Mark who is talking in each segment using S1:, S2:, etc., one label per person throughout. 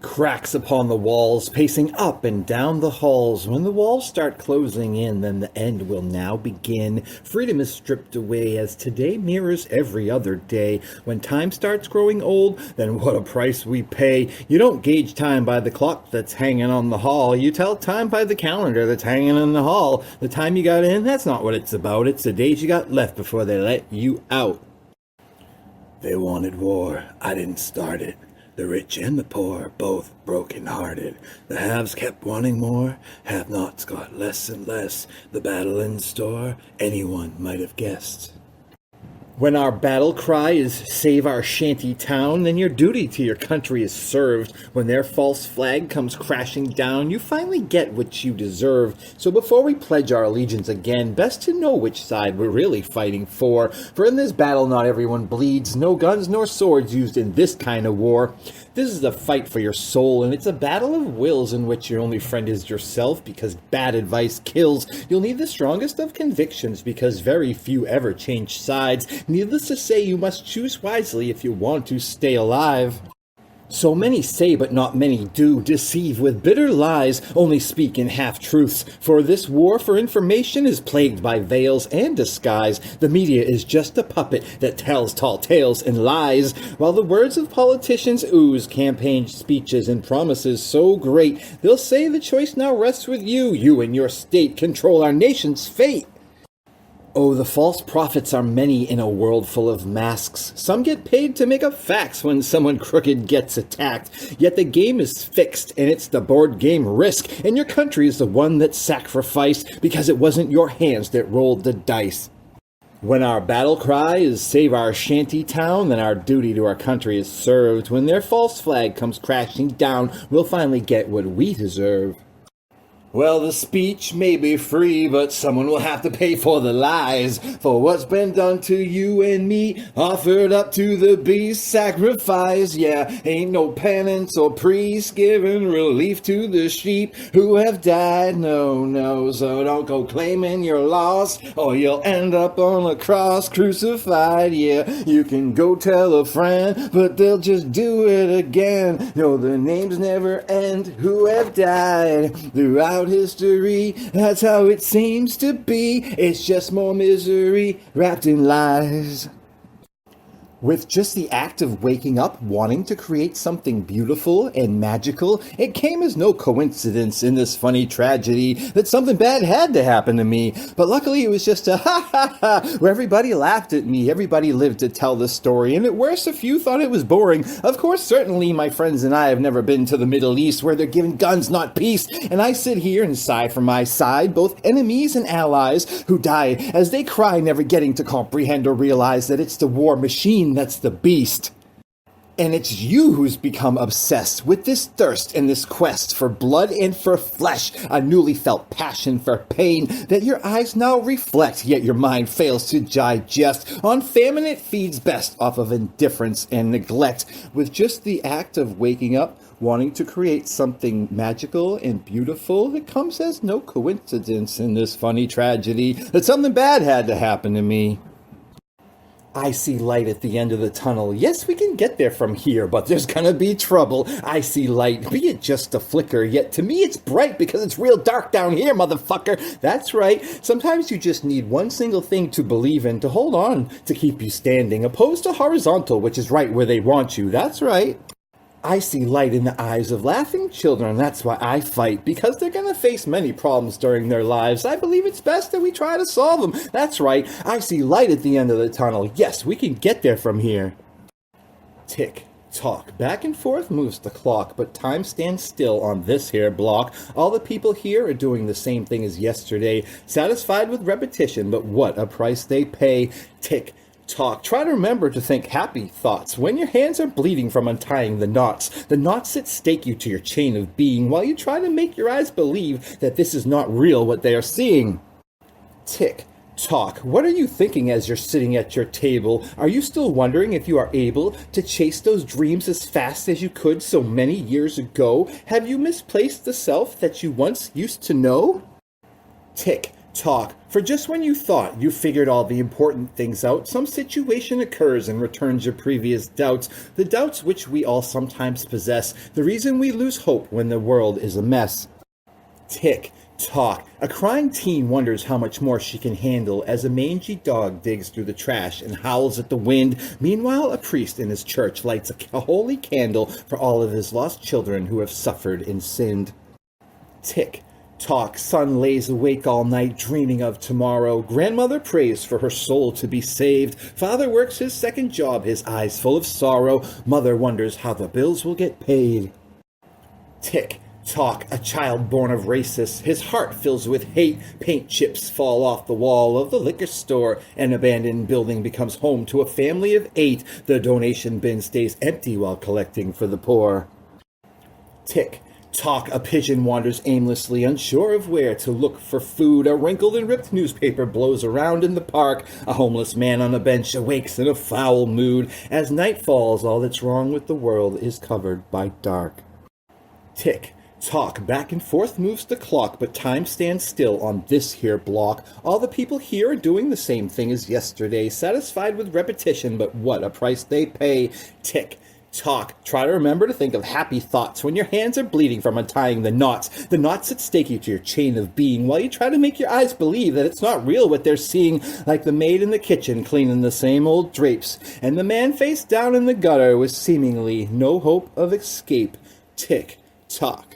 S1: Cracks upon the walls, pacing up and down the halls. When the walls start closing in, then the end will now begin. Freedom is stripped away as today mirrors every other day. When time starts growing old, then what a price we pay. You don't gauge time by the clock that's hanging on the hall. You tell time by the calendar that's hanging in the hall. The time you got in, that's not what it's about. It's the days you got left before they let you out. They wanted war. I didn't start it. The rich and the poor, both broken-hearted. The haves kept wanting more, have-nots got less and less. The battle in store, anyone might have guessed. When our battle cry is save our shanty town, then your duty to your country is served. When their false flag comes crashing down, you finally get what you deserve. So before we pledge our allegiance again, best to know which side we're really fighting for. For in this battle not everyone bleeds, no guns nor swords used in this kind of war. This is a fight for your soul, and it's a battle of wills in which your only friend is yourself, because bad advice kills. You'll need the strongest of convictions, because very few ever change sides. Needless to say, you must choose wisely if you want to stay alive. So many say, but not many do, deceive with bitter lies, only speak in half-truths. For this war for information is plagued by veils and disguise. The media is just a puppet that tells tall tales and lies, while the words of politicians ooze campaign speeches and promises so great. They'll say the choice now rests with you. You and your state control our nation's fate. Oh, the false prophets are many in a world full of masks. Some get paid to make up facts when someone crooked gets attacked. Yet the game is fixed, and it's the board game Risk, and your country is the one that's sacrificed because it wasn't your hands that rolled the dice. When our battle cry is save our shanty town, then our duty to our country is served. When their false flag comes crashing down, we'll finally get what we deserve. Well, the speech may be free, but someone will have to pay for the lies. For what's been done to you and me, offered up to the beast, sacrifice. Yeah, ain't no penance or priest giving relief to the sheep who have died. No, no, so don't go claiming you're lost, or you'll end up on a cross crucified. Yeah, you can go tell a friend, but they'll just do it again. No, the names never end who have died throughout history. That's how it seems to be. It's just more misery wrapped in lies. With just the act of waking up wanting to create something beautiful and magical, it came as no coincidence in this funny tragedy that something bad had to happen to me. But luckily it was just a ha where everybody laughed at me. Everybody lived to tell the story, and at worst a few thought it was boring. Of course, certainly my friends and I have never been to the Middle East where they're given guns, not peace. And I sit here and sigh for my side, both enemies and allies who die as they cry, never getting to comprehend or realize that it's the war machine that's the beast. And it's you who's become obsessed with this thirst and this quest for blood and for flesh, a newly felt passion for pain that your eyes now reflect, yet your mind fails to digest. On famine it feeds best off of indifference and neglect. With just the act of waking up, wanting to create something magical and beautiful, it comes as no coincidence in this funny tragedy that something bad had to happen to me. I see light at the end of the tunnel. Yes, we can get there from here, but there's gonna be trouble. I see light, be it just a flicker, yet to me it's bright because it's real dark down here, motherfucker. That's right. Sometimes you just need one single thing to believe in, to hold on, to keep you standing, opposed to horizontal, which is right where they want you. That's right. I see light in the eyes of laughing children. That's why I fight, because they're going to face many problems during their lives. I believe it's best that we try to solve them. That's right. I see light at the end of the tunnel. Yes, we can get there from here. Tick, tock. Back and forth moves the clock, but time stands still on this here block. All the people here are doing the same thing as yesterday, satisfied with repetition, but what a price they pay. Tick, talk. Try to remember to think happy thoughts when your hands are bleeding from untying the knots that stake you to your chain of being, while you try to make your eyes believe that this is not real what they are seeing. Tick, talk. What are you thinking as you're sitting at your table? Are you still wondering if you are able to chase those dreams as fast as you could so many years ago? Have you misplaced the self that you once used to know? Tick, Talk. For just when you thought you figured all the important things out, some situation occurs and returns your previous doubts, the doubts which we all sometimes possess, the reason we lose hope when the world is a mess. Tick. Talk. A crying teen wonders how much more she can handle as a mangy dog digs through the trash and howls at the wind. Meanwhile, a priest in his church lights a holy candle for all of his lost children who have suffered and sinned. Tick. Talk. Son lays awake all night dreaming of tomorrow. Grandmother prays for her soul to be saved. Father works his second job, his eyes full of sorrow. Mother wonders how the bills will get paid. Tick. Talk. A child born of racists. His heart fills with hate. Paint chips fall off the wall of the liquor store. An abandoned building becomes home to a family of 8. The donation bin stays empty while collecting for the poor. Tick. Talk. A pigeon wanders aimlessly, unsure of where to look for food. A wrinkled and ripped newspaper blows around in the park. A homeless man on a bench awakes in a foul mood. As night falls, all that's wrong with the world is covered by dark. Tick. Talk. Back and forth moves the clock, but time stands still on this here block. All the people here are doing the same thing as yesterday, satisfied with repetition, but what a price they pay. Tick. Talk. Try to remember to think of happy thoughts when your hands are bleeding from untying the knots that stake you to your chain of being, while you try to make your eyes believe that it's not real what they're seeing, like the maid in the kitchen cleaning the same old drapes, and the man face down in the gutter with seemingly no hope of escape. Tick. Talk.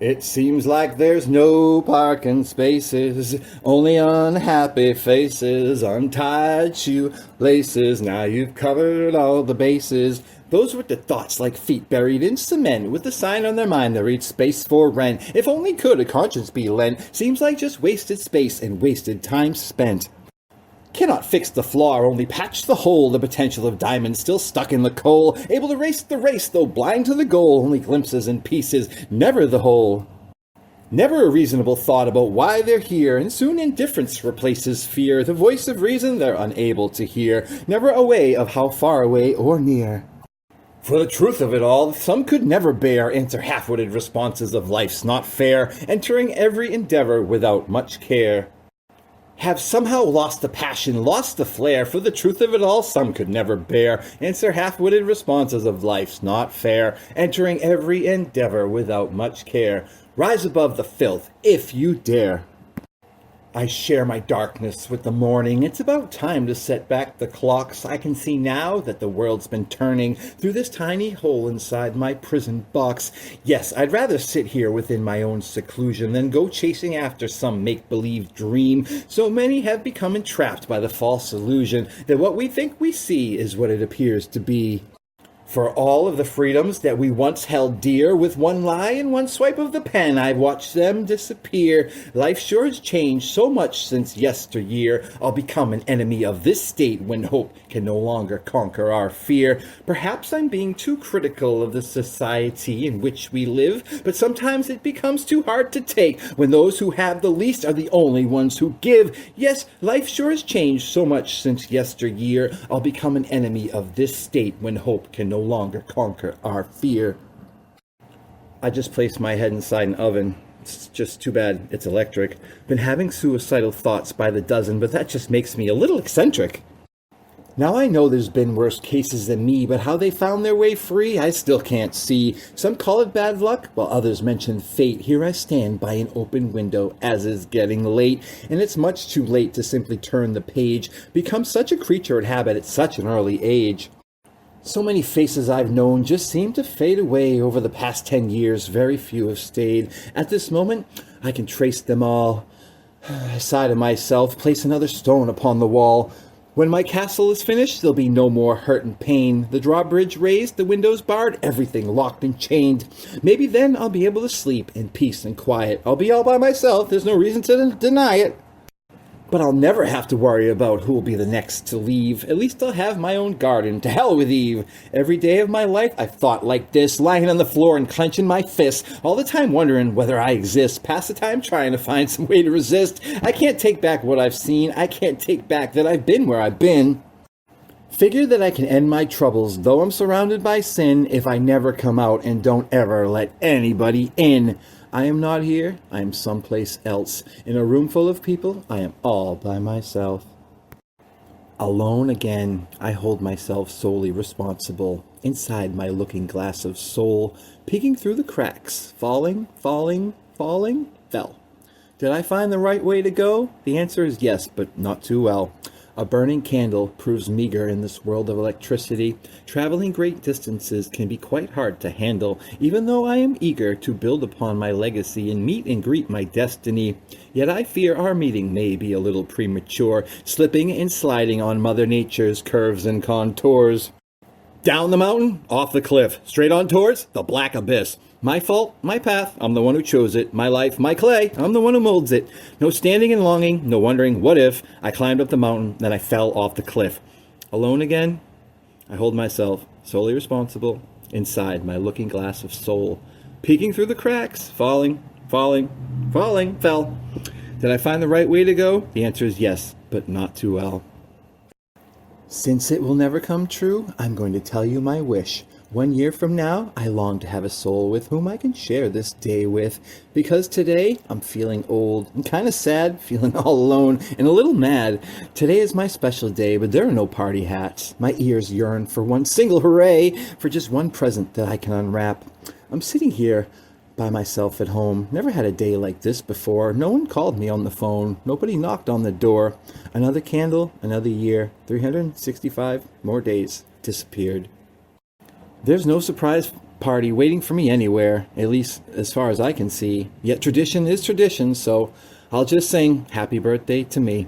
S1: It seems like there's no parking spaces, only unhappy faces, untied shoelaces. Now you've covered all the bases. Those with the thoughts like feet buried in cement, with the sign on their mind that reads space for rent. If only could a conscience be lent. Seems like just wasted space and wasted time spent. Cannot fix the flaw or only patch the hole, the potential of diamonds still stuck in the coal, able to race the race though blind to the goal, only glimpses and pieces, never the whole. Never a reasonable thought about why they're here, and soon indifference replaces fear, the voice of reason they're unable to hear, never a way of how far away or near. For the truth of it all, some could never bear answer half-witted responses of life's not fair, entering every endeavor without much care. Have somehow lost the passion, lost the flair. For the truth of it all, some could never bear answer half-witted responses of life's not fair, entering every endeavor without much care. Rise above the filth, if you dare. I share my darkness with the morning. It's about time to set back the clocks. I can see now that the world's been turning through this tiny hole inside my prison box. Yes, I'd rather sit here within my own seclusion than go chasing after some make-believe dream. So many have become entrapped by the false illusion that what we think we see is what it appears to be. For all of the freedoms that we once held dear, with one lie and one swipe of the pen, I've watched them disappear. Life sure has changed so much since yesteryear. I'll become an enemy of this state when hope can no longer conquer our fear. Perhaps I'm being too critical of the society in which we live, but sometimes it becomes too hard to take when those who have the least are the only ones who give. Yes, life sure has changed so much since yesteryear. I'll become an enemy of this state when hope can no longer conquer our fear. I just placed my head inside an oven. It's just too bad it's electric. Been having suicidal thoughts by the dozen, but that just makes me a little eccentric. Now I know there's been worse cases than me, but how they found their way free, I still can't see. Some call it bad luck, while others mention fate. Here I stand by an open window, as is getting late, and it's much too late to simply turn the page. Become such a creature of habit at such an early age. So many faces I've known just seem to fade away over the past 10 years. Very few have stayed. At this moment, I can trace them all. I sigh to myself, place another stone upon the wall. When my castle is finished, there'll be no more hurt and pain. The drawbridge raised, the windows barred, everything locked and chained. Maybe then I'll be able to sleep in peace and quiet. I'll be all by myself, there's no reason to deny it. But I'll never have to worry about who'll be the next to leave. At least I'll have my own garden. To hell with Eve. Every day of my life I've thought like this, lying on the floor and clenching my fists, all the time wondering whether I exist. Pass the time trying to find some way to resist. I can't take back what I've seen. I can't take back that I've been where I've been. Figure that I can end my troubles, though I'm surrounded by sin, if I never come out and don't ever let anybody in. I am not here, I am someplace else. In a room full of people, I am all by myself. Alone again, I hold myself solely responsible. Inside my looking glass of soul, peeking through the cracks, falling, fell. Did I find the right way to go? The answer is yes, but not too well. A burning candle proves meager in this world of electricity. Traveling great distances can be quite hard to handle, even though I am eager to build upon my legacy and meet and greet my destiny. Yet I fear our meeting may be a little premature, slipping and sliding on Mother Nature's curves and contours. Down the mountain, off the cliff, straight on towards the black abyss. My fault, my path, I'm the one who chose it. My life, my clay, I'm the one who molds it. No standing and longing, no wondering what if. I climbed up the mountain, then I fell off the cliff. Alone again, I hold myself solely responsible inside my looking glass of soul. Peeking through the cracks, falling, fell. Did I find the right way to go? The answer is yes, but not too well. Since it will never come true, I'm going to tell you my wish. 1 year from now, I long to have a soul with whom I can share this day with. Because today, I'm feeling old and kind of sad, feeling all alone and a little mad. Today is my special day, but there are no party hats. My ears yearn for one single hooray, for just one present that I can unwrap. I'm sitting here by myself at home. Never had a day like this before. No one called me on the phone. Nobody knocked on the door. Another candle, another year. 365 more days disappeared. There's no surprise party waiting for me anywhere, at least as far as I can see. Yet tradition is tradition, so I'll just sing happy birthday to me.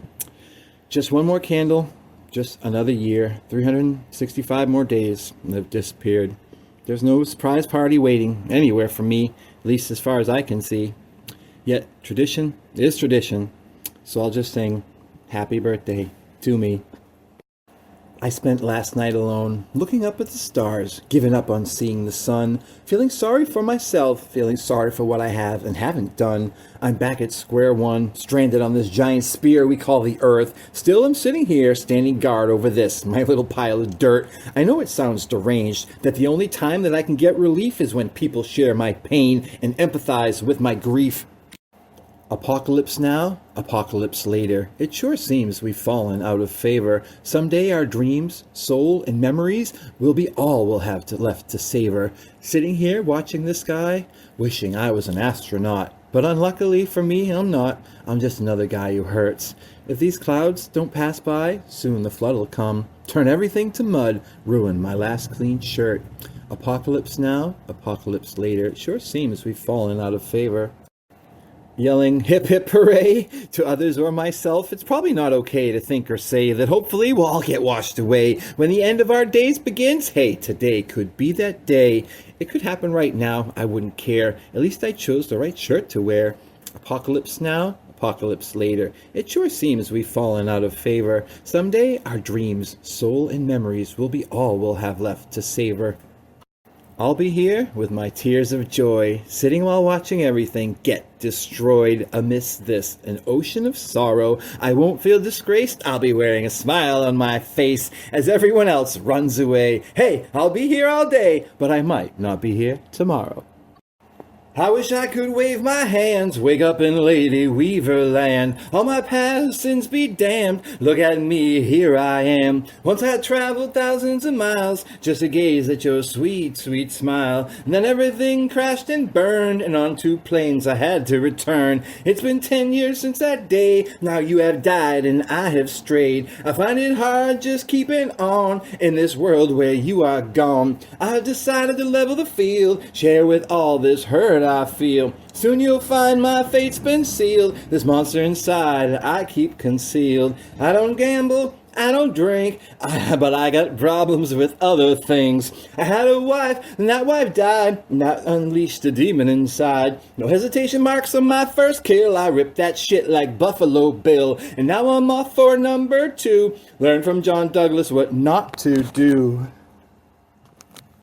S1: Just one more candle, just another year. 365 more days have disappeared. There's no surprise party waiting anywhere for me, at least as far as I can see. Yet tradition is tradition, so I'll just sing happy birthday to me. I spent last night alone, looking up at the stars, giving up on seeing the sun, feeling sorry for myself, feeling sorry for what I have and haven't done. I'm back at square one, stranded on this giant spear we call the earth. Still I'm sitting here, standing guard over this, my little pile of dirt. I know it sounds deranged, that the only time that I can get relief is when people share my pain and empathize with my grief. Apocalypse now, apocalypse later. It sure seems we've fallen out of favor. Someday our dreams, soul, and memories will be all we'll have left to savor. Sitting here watching the sky, wishing I was an astronaut. But unluckily for me, I'm not. I'm just another guy who hurts. If these clouds don't pass by, soon the flood'll come. Turn everything to mud, ruin my last clean shirt. Apocalypse now, apocalypse later. It sure seems we've fallen out of favor. Yelling hip hip hooray to others or myself, it's probably not okay to think or say that hopefully we'll all get washed away when the end of our days begins. Hey, today could be that day. It could happen right now, I wouldn't care. At least I chose the right shirt to wear. Apocalypse now, apocalypse later. It sure seems we've fallen out of favor. Someday our dreams, soul, and memories will be all we'll have left to savor. I'll be here with my tears of joy, sitting while watching everything get destroyed. Amidst this, an ocean of sorrow, I won't feel disgraced. I'll be wearing a smile on my face as everyone else runs away. Hey, I'll be here all day, but I might not be here tomorrow. I wish I could wave my hands, wake up in Lady Weaver land. All my past sins be damned, look at me, here I am. Once I traveled thousands of miles, just to gaze at your sweet, sweet smile. And then everything crashed and burned, and on 2 planes I had to return. It's been 10 years since that day, now you have died and I have strayed. I find it hard just keeping on, in this world where you are gone. I've decided to level the field, share with all this hurt I feel. Soon you'll find my fate's been sealed. This monster inside I keep concealed. I don't gamble, I don't drink, but I got problems with other things. I had a wife, and that wife died, and that unleashed a demon inside. No hesitation marks on my first kill. I ripped that shit like Buffalo Bill, and now I'm off for number 2. Learn from John Douglas what not to do.